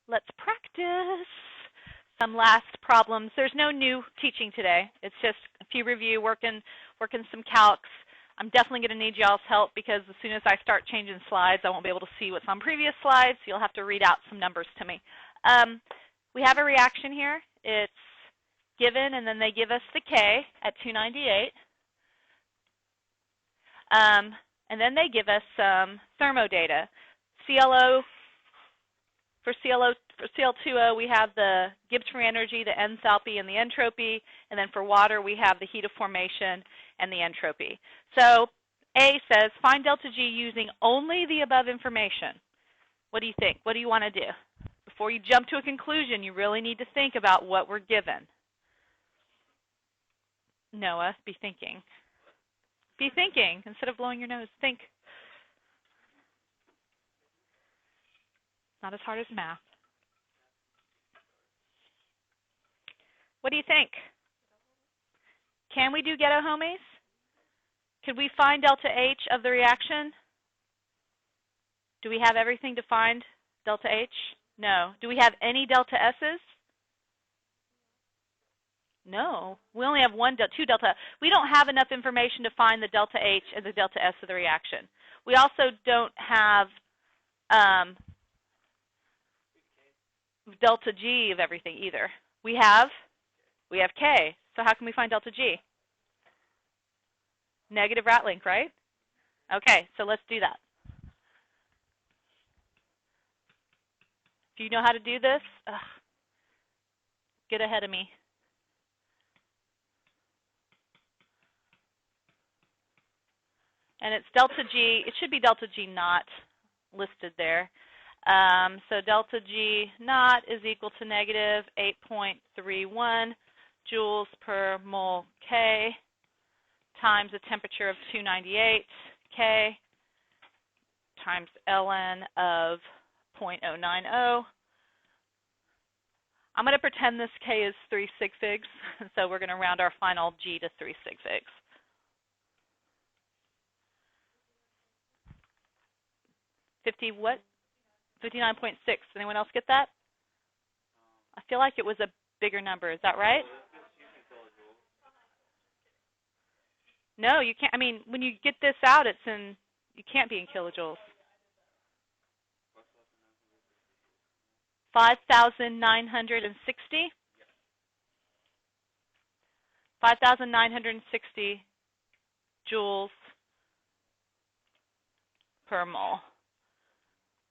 Let's practice some last problems. There's no new teaching today. It's just a few review, working some calcs. I'm definitely going to need y'all's help because as soon as I start changing slides, I won't be able to see what's on previous slides, so you'll have to read out some numbers to me. We have a reaction here. It's given, and then they give us the K at 298. And then they give us some thermodata. For Cl2O, we have the Gibbs free energy, the enthalpy, and the entropy. And then for water, we have the heat of formation and the entropy. So A says, find delta G using only the above information. What do you think? What do you want to do? Before you jump to a conclusion, you really need to think about what we're given. Noah, be thinking. Be thinking. Instead of blowing your nose, think. Not as hard as math. What do you think? Can we do ghetto homies? Could we find delta H of the reaction? Do we have everything to find delta H? No. Do we have any delta S's? No. We only have two delta. We don't have enough information to find the delta H and the delta S of the reaction. We also don't have delta G of everything either. We have K. So how can we find delta G? Negative rat link, right? Okay, so let's do that. Do you know how to do this? Ugh. Get ahead of me. And it's delta G. It should be delta G naught listed there. So delta G naught is equal to negative 8.31 joules per mole K times a temperature of 298 K times ln of 0.090. I'm going to pretend this K is 3 sig figs, so we're going to round our final G to 3 sig figs. What? 59.6. Anyone else get that? I feel like it was a bigger number. Is that right? No, you can't. I mean, when you get this out, it's in, you can't be in kilojoules. 5,960? 5,960 joules per mole.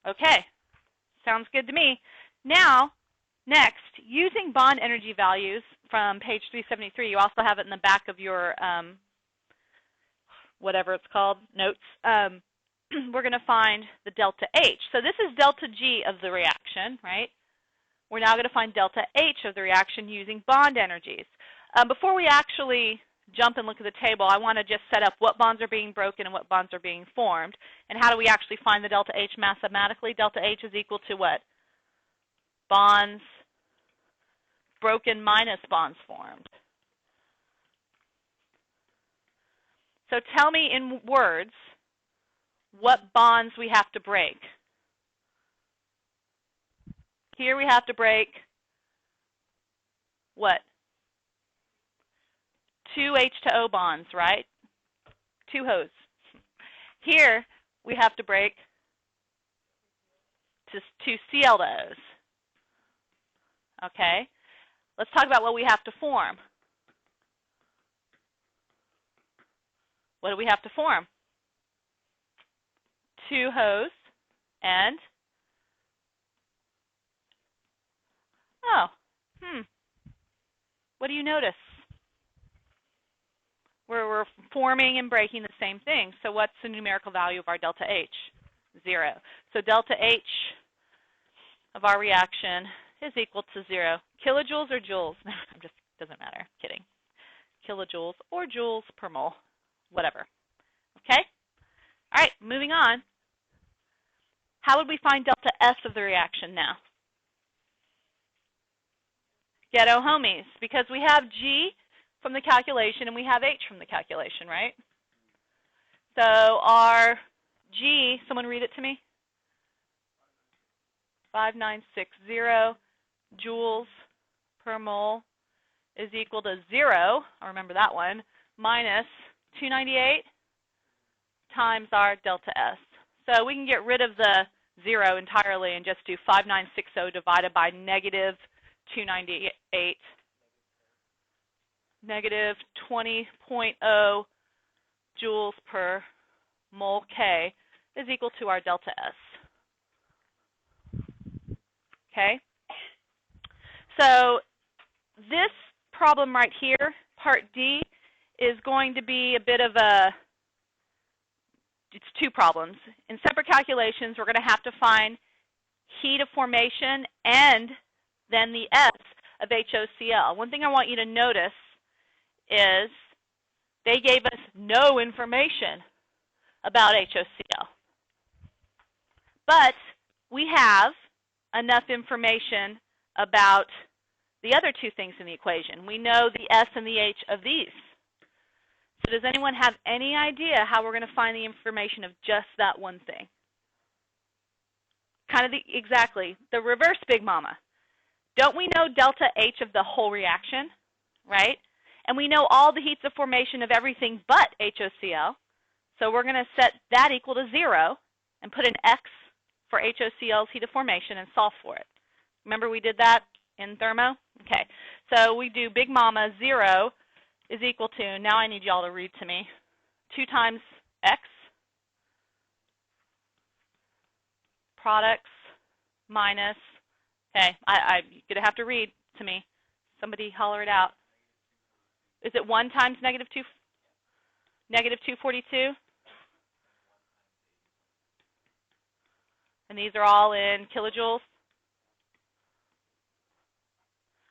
Okay, sounds good to me. Now, next, using bond energy values from page 373, you also have it in the back of your whatever it's called, notes. We're going to find the delta H. So this is delta G of the reaction, right? We're now going to find delta H of the reaction using bond energies. Before we actually jump and look at the table, I want to just set up what bonds are being broken and what bonds are being formed. And how do we actually find the delta H mathematically? Delta H is equal to what? Bonds broken minus bonds formed. So tell me in words what bonds we have to break. Here we have to break what? 2 H to O bonds, right? 2 H's. Here we have to break to 2 Cl to O's. Okay? Let's talk about what we have to form. What do we have to form? 2 H's and what do you notice? We're forming and breaking the same thing. So what's the numerical value of our delta H? 0. So delta H of our reaction is equal to 0. Kilojoules or joules? Doesn't matter. Kidding. Kilojoules or joules per mole. Whatever. Okay? All right, moving on. How would we find delta S of the reaction now? Ghetto homies, because we have G from the calculation and we have H from the calculation, right? So our G, someone read it to me. 5960 joules per mole is equal to 0, I remember that one, minus 298 times our delta S. So we can get rid of the 0 entirely and just do 5960 divided by negative 298, negative 20.0 joules per mole K is equal to our delta S. Okay? So this problem right here, part D, is going to be a bit of it's two problems. In separate calculations, we're going to have to find heat of formation and then the S of HOCl. One thing I want you to notice is they gave us no information about HOCl. But we have enough information about the other two things in the equation. We know the S and the H of these. So does anyone have any idea how we're going to find the information of just that one thing? Kind of exactly. The reverse Big Mama. Don't we know delta H of the whole reaction, right? And we know all the heats of formation of everything but HOCl. So we're going to set that equal to 0 and put an X for HOCl's heat of formation and solve for it. Remember we did that in thermo? Okay. So we do Big Mama 0 is equal to, now I need y'all to read to me, 2 times X products minus, okay, you're going to have to read to me. Somebody holler it out. Is it 1 times negative 242? And these are all in kilojoules.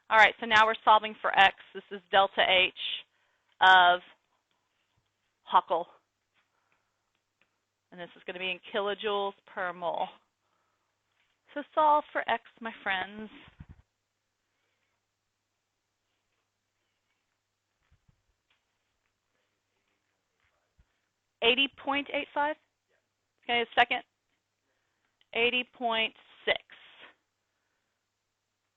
All right, so now we're solving for X. This is delta H of Huckel. And this is going to be in kilojoules per mole. So solve for X, my friends. $80.85? Okay, a second. 80.6.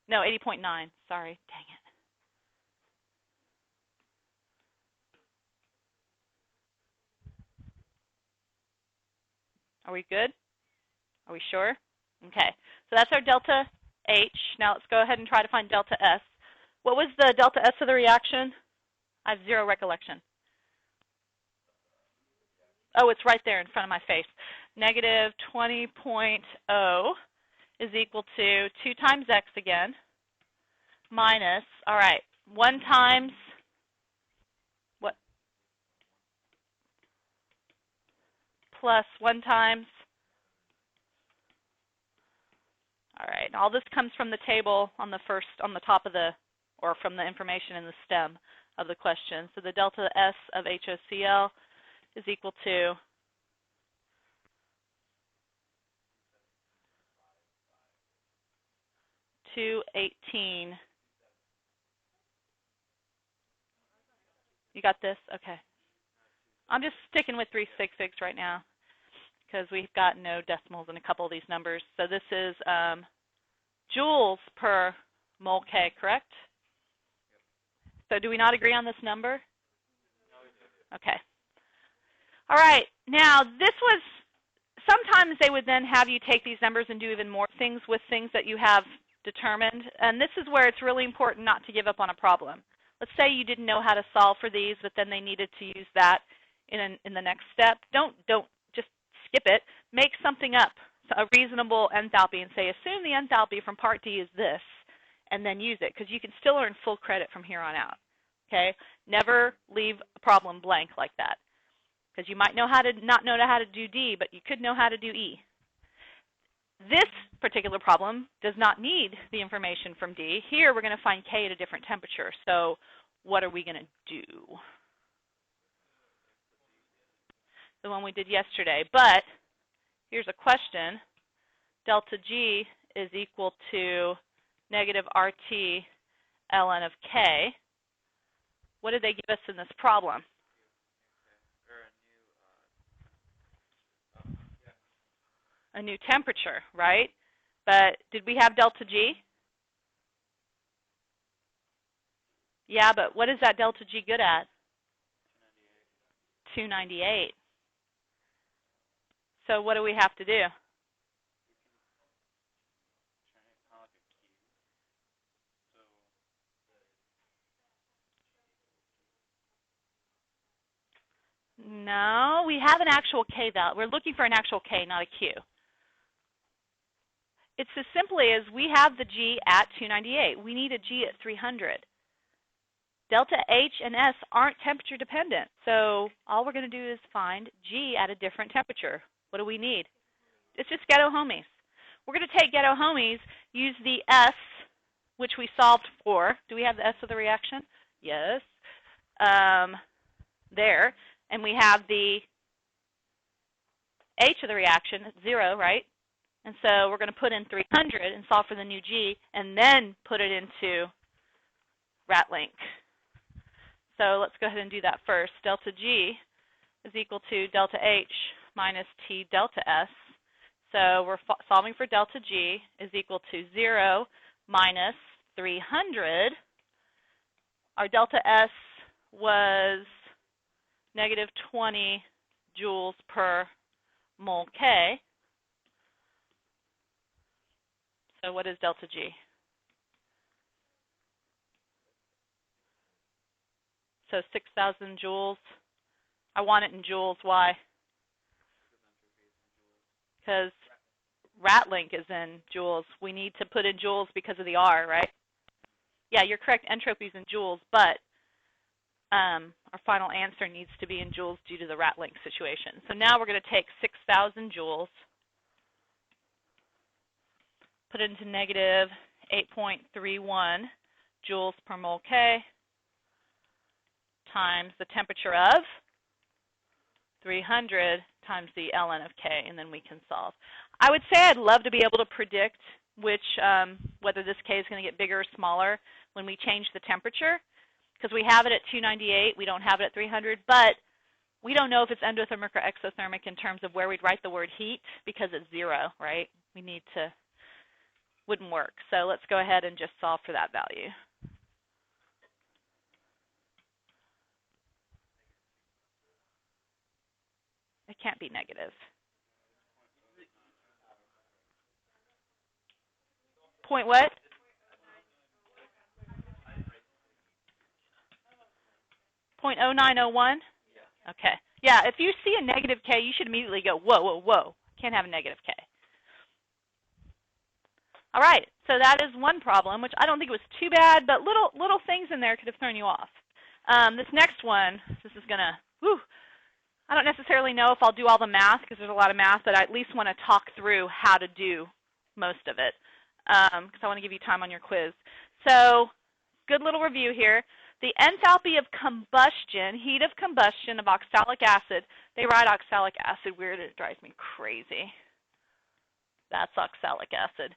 No, 80.9. Sorry, dang it. Are we good? Are we sure? Okay, so that's our delta H. Now let's go ahead and try to find delta S. What was the delta S of the reaction? I have zero recollection. Oh, it's right there in front of my face. Negative 20.0 is equal to 2 times X again, minus, all right, 1 times, what? Plus 1 times, all right, all this comes from the table on the top of the, or from the information in the stem of the question. So the delta S of HOCl is equal to 218. You got this? Okay. I'm just sticking with 366 right now because we've got no decimals in a couple of these numbers. So this is joules per mole K, correct? So do we not agree on this number? Okay. All right. Now, this was, sometimes they would then have you take these numbers and do even more things with things that you have determined. And this is where it's really important not to give up on a problem. Let's say you didn't know how to solve for these, but then they needed to use that in the next step. Don't just skip it. Make something up, a reasonable enthalpy, and say, assume the enthalpy from part D is this, and then use it, because you can still earn full credit from here on out. Okay? Never leave a problem blank like that, because you might not know how to do D, but you could know how to do E. This particular problem does not need the information from D. Here, we're going to find K at a different temperature. So what are we going to do? The one we did yesterday. But here's a question. Delta G is equal to negative RT ln of K. What did they give us in this problem? A new temperature, right? But did we have delta G? Yeah, but what is that delta G good at? 298. So what do we have to do? No, we have an actual K value. We're looking for an actual K, not a Q. It's as simply as we have the G at 298. We need a G at 300. Delta H and S aren't temperature dependent, so all we're going to do is find G at a different temperature. What do we need? It's just ghetto homies. We're going to take ghetto homies, use the S, which we solved for. Do we have the S of the reaction? Yes. There. And we have the H of the reaction at 0, right? And so we're going to put in 300 and solve for the new G, and then put it into RATLink. So let's go ahead and do that first. Delta G is equal to delta H minus T delta S. So we're solving for delta G is equal to 0 minus 300. Our delta S was negative 20 joules per mole K. So what is delta G? So 6,000 joules. I want it in joules. Why? Because RATLink is in joules. We need to put in joules because of the R, right? Yeah, you're correct. Entropy is in joules, but our final answer needs to be in joules due to the RATLink situation. So now we're going to take 6,000 joules, put it into negative 8.31 joules per mole K times the temperature of 300 times the ln of K, and then we can solve. I would say I'd love to be able to predict whether this K is going to get bigger or smaller when we change the temperature, because we have it at 298, we don't have it at 300, but we don't know if it's endothermic or exothermic in terms of where we'd write the word heat, because it's 0, right? We need to, wouldn't work. So let's go ahead and just solve for that value. It can't be negative. Point what? .0901? Okay. Yeah, if you see a negative K, you should immediately go, whoa, whoa, whoa. Can't have a negative K. All right, so that is one problem, which I don't think was too bad, but little things in there could have thrown you off. This next one, this is going to, whew, I don't necessarily know if I'll do all the math because there's a lot of math, but I at least want to talk through how to do most of it because I want to give you time on your quiz. So good little review here. The enthalpy of combustion, heat of combustion of oxalic acid, they write oxalic acid weird, it drives me crazy. That's oxalic acid,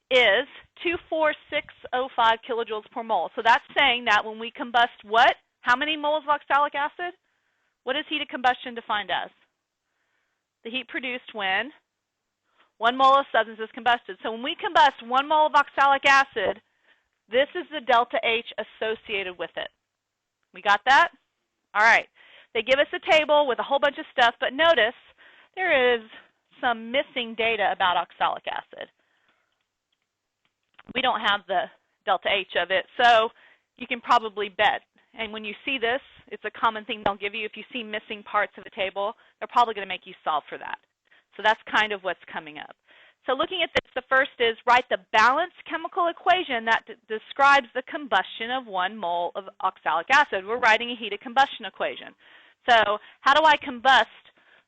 is 24605 kilojoules per mole. So that's saying that when we combust what? How many moles of oxalic acid? What is heat of combustion defined as? The heat produced when 1 mole of substance is combusted. So when we combust 1 mole of oxalic acid, this is the delta H associated with it. We got that? All right. They give us a table with a whole bunch of stuff, but notice there is some missing data about oxalic acid. We don't have the delta H of it, so you can probably bet. And when you see this, it's a common thing they'll give you. If you see missing parts of a table, they're probably going to make you solve for that. So that's kind of what's coming up. So looking at this, the first is write the balanced chemical equation that describes the combustion of 1 mole of oxalic acid. We're writing a heat of combustion equation. So how do I combust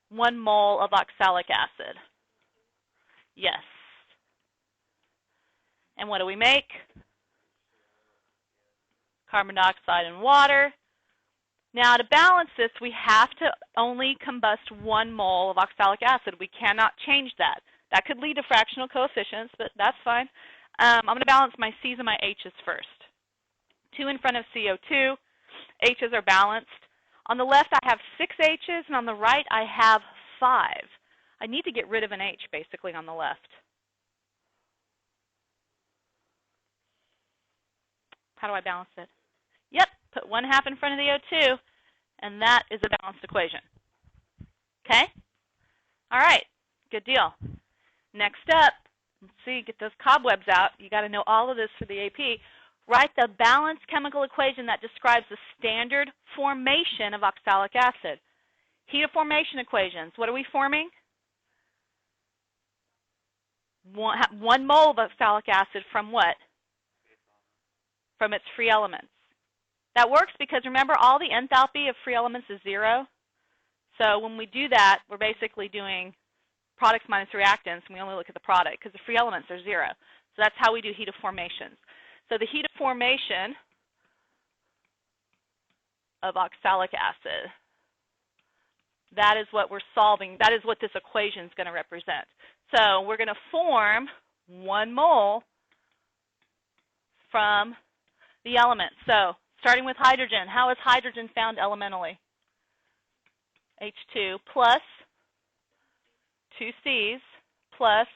1 mole of oxalic acid? Yes. And what do we make? Carbon dioxide and water. Now to balance this, we have to only combust 1 mole of oxalic acid. We cannot change that. That could lead to fractional coefficients, but that's fine. I'm going to balance my C's and my H's first. 2 in front of CO2. H's are balanced. On the left, I have 6 H's, and on the right, I have 5. I need to get rid of an H, basically, on the left. How do I balance it? Yep, put 1/2 in front of the O2, and that is a balanced equation. Okay? All right, good deal. Next up, let's see, get those cobwebs out. You got to know all of this for the AP. Write the balanced chemical equation that describes the standard formation of oxalic acid. Heat of formation equations. What are we forming? 1 mole of oxalic acid from what? From its free elements. That works because remember all the enthalpy of free elements is 0. So when we do that, we're basically doing products minus reactants, and we only look at the product because the free elements are 0. So that's how we do heat of formations. So the heat of formation of oxalic acid, that is what we're solving. That is what this equation is going to represent. So we're going to form 1 mole from the element. So starting with hydrogen, how is hydrogen found elementally? H2 plus 2 C's plus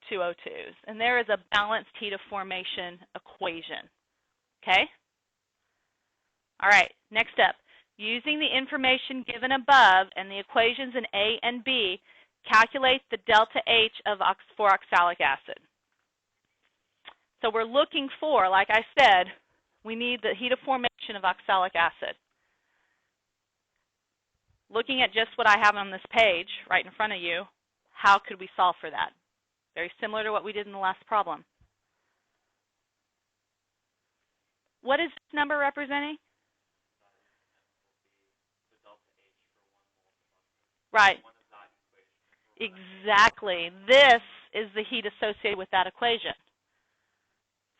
2 O2s. And there is a balanced heat of formation equation. Okay? All right, next up. Using the information given above and the equations in A and B, calculate the delta H for oxalic acid. So we're looking for, like I said, we need the heat of formation of oxalic acid. Looking at just what I have on this page right in front of you, how could we solve for that? Very similar to what we did in the last problem. What is this number representing? Right. Exactly. This is the heat associated with that equation.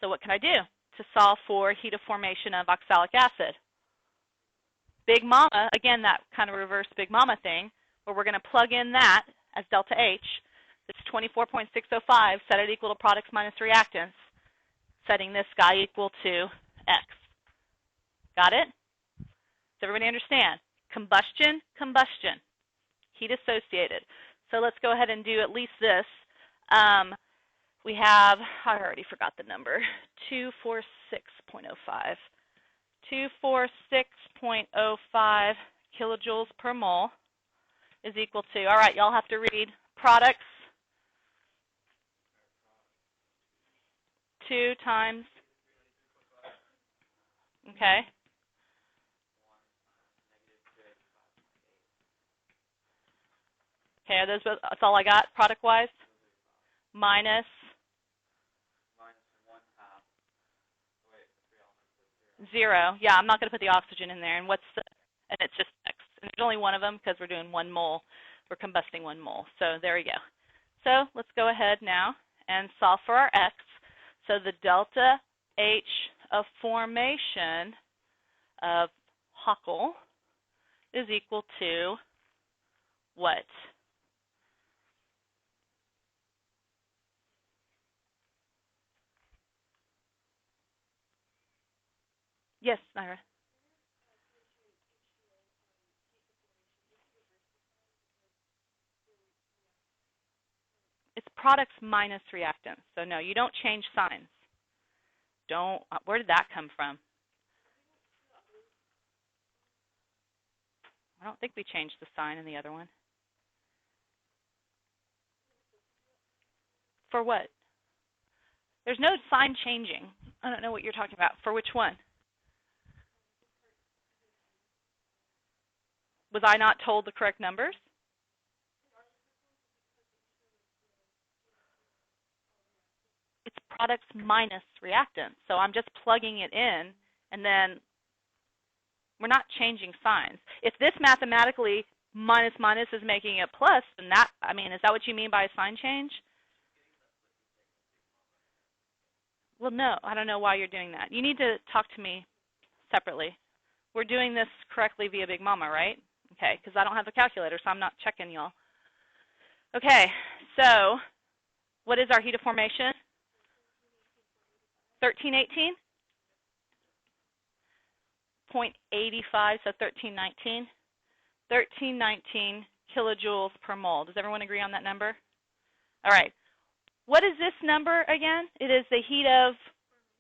So what can I do to solve for heat of formation of oxalic acid? Big Mama, again, that kind of reverse Big Mama thing, where we're going to plug in that as delta H. It's 24.605, set it equal to products minus reactants, setting this guy equal to X. Got it? Does everybody understand? Combustion, combustion. Heat associated. So let's go ahead and do at least this. We have, I already forgot the number, 246.05. 246.05 kilojoules per mole is equal to, all right, y'all have to read products 2 times, okay. Okay, are those, that's all I got product-wise? Minus 0. Yeah, I'm not going to put the oxygen in there. And what's the, and it's just X. And there's only one of them because we're doing 1 mole. We're combusting 1 mole. So there we go. So let's go ahead now and solve for our X. So the delta H of formation of Huckel is equal to what? Yes, Naira. It's products minus reactants. So no, you don't change signs. Don't, where did that come from? I don't think we changed the sign in the other one. For what? There's no sign changing. I don't know what you're talking about. For which one? Was I not told the correct numbers? It's products minus reactants. So I'm just plugging it in, and then we're not changing signs. If this mathematically minus minus is making it plus, then that, I mean, is that what you mean by a sign change? Well, no, I don't know why you're doing that. You need to talk to me separately. We're doing this correctly via Big Mama, right? Okay, because I don't have a calculator, so I'm not checking y'all. Okay, so what is our heat of formation? 1318? 0.85, so 1319. 1319 kilojoules per mole. Does everyone agree on that number? All right. What is this number again? It is the heat of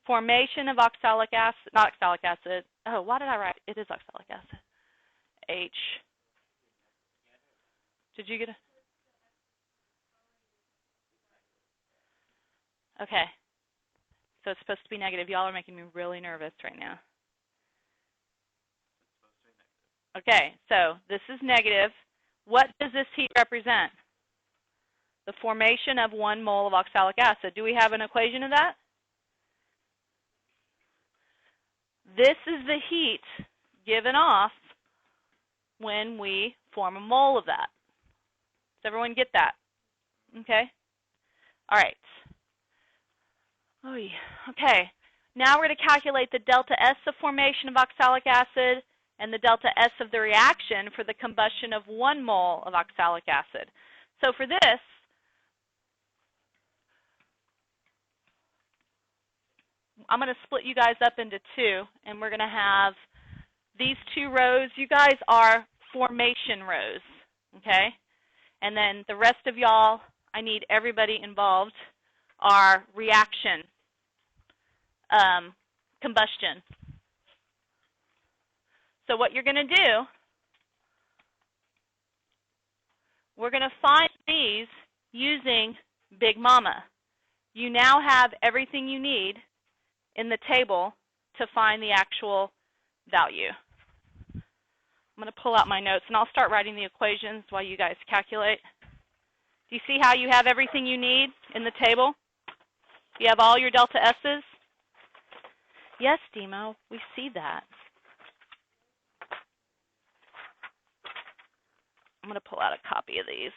formation of oxalic acid, not oxalic acid. Oh, why did I write? It is oxalic acid. H. Did you get it? Okay. So it's supposed to be negative. Y'all are making me really nervous right now. Okay, so this is negative. What does this heat represent? The formation of 1 mole of oxalic acid. Do we have an equation of that? This is the heat given off when we form a mole of that. Does everyone get that? Okay. All right. Okay. Now we're going to calculate the delta S of formation of oxalic acid and the delta S of the reaction for the combustion of 1 mole of oxalic acid. So for this, I'm going to split you guys up into 2, and we're going to have these 2 rows. You guys are formation rows, okay? And then the rest of y'all, I need everybody involved, are reaction, combustion. So what you're going to do, we're going to find these using Big Mama. You now have everything you need in the table to find the actual value. I'm going to pull out my notes, and I'll start writing the equations while you guys calculate. Do you see how you have everything you need in the table? You have all your delta S's? Yes, Demo, we see that. I'm going to pull out a copy of these.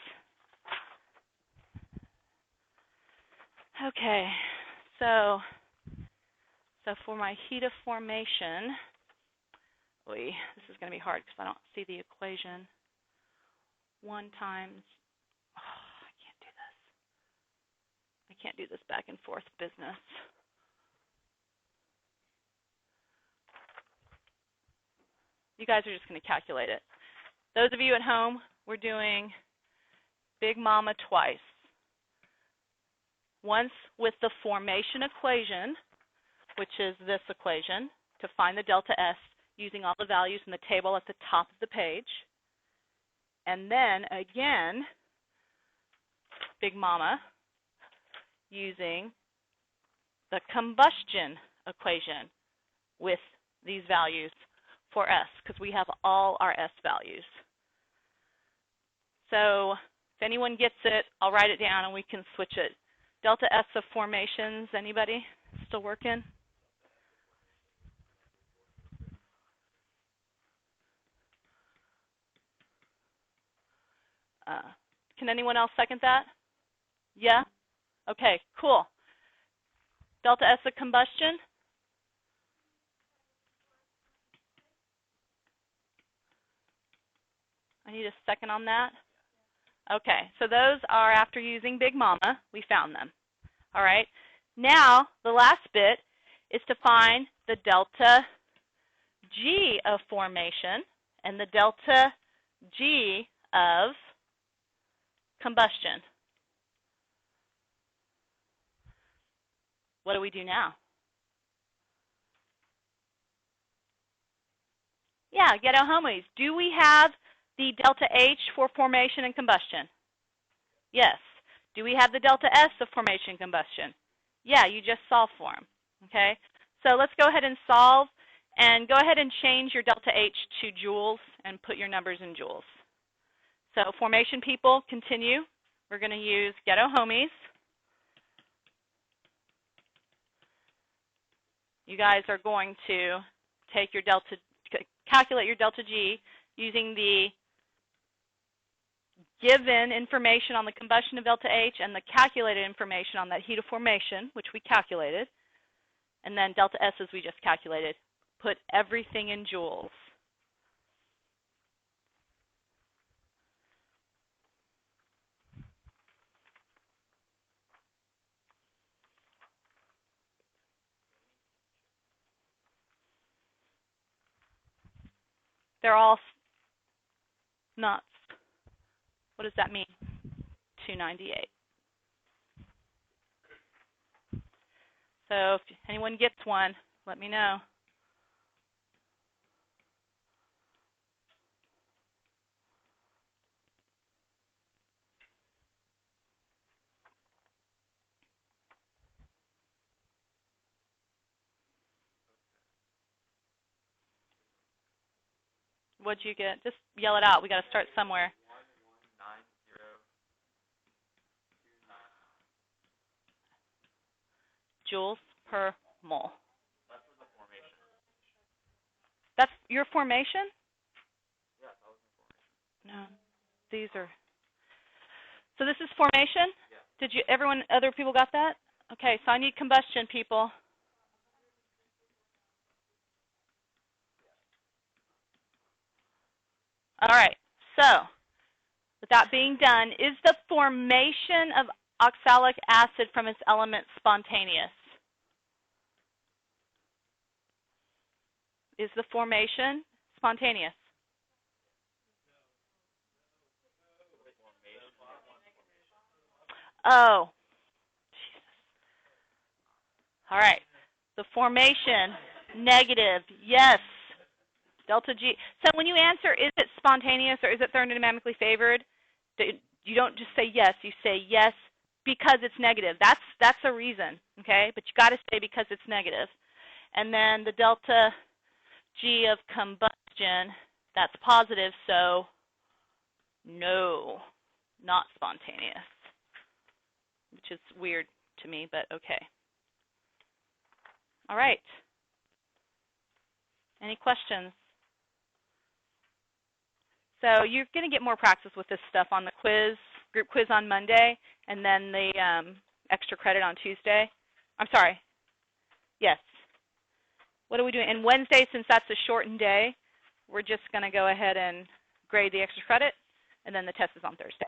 Okay, so for my heat of formation, this is going to be hard because I don't see the equation. 1 times, I can't do this. I can't do this back and forth business. You guys are just going to calculate it. Those of you at home, we're doing Big Mama twice. Once with the formation equation, which is this equation, to find the delta S using all the values in the table at the top of the page. And then again, Big Mama, using the combustion equation with these values for S, because we have all our S values. So if anyone gets it, I'll write it down and we can switch it. Delta S of formations, anybody still working? Can anyone else second that? Yeah? Okay, cool. Delta S of combustion? I need a second on that. Okay, so those are after using Big Mama. We found them. All right. Now, the last bit is to find the delta G of formation and the delta G of combustion. What do we do now? Yeah, ghetto homies. Do we have the delta H for formation and combustion? Yes. Do we have the delta S of formation and combustion? Yeah, you just solved for them. Okay? So let's go ahead and solve, and go ahead and change your delta H to joules and put your numbers in joules. So formation people, continue. We're going to use ghetto homies. You guys are going to take your calculate your delta G using the given information on the combustion of delta H and the calculated information on that heat of formation, which we calculated, and then delta S as we just calculated. Put everything in joules. They're all nuts. What does that mean? 298. So if anyone gets one, let me know. What'd you get? Just yell it out. We got to start somewhere. Joules per mole. That's your formation? No. These are. So this is formation? Did you? Other people got that? Okay, so I need combustion, people. All right, so with that being done, is the formation of oxalic acid from its elements spontaneous? Is the formation spontaneous? Oh. All right. The formation, negative, yes. Delta G. So when you answer, is it spontaneous or is it thermodynamically favored? You don't just say yes. You say yes because it's negative. That's a reason, okay? But you got to say because it's negative. And then the delta G of combustion, that's positive, so no, not spontaneous, which is weird to me, but okay. All right. Any questions? So you're going to get more practice with this stuff on the quiz, group quiz on Monday, and then the extra credit on Tuesday. I'm sorry. Yes. What are we doing? And Wednesday, since that's a shortened day, we're just going to go ahead and grade the extra credit, and then the test is on Thursday.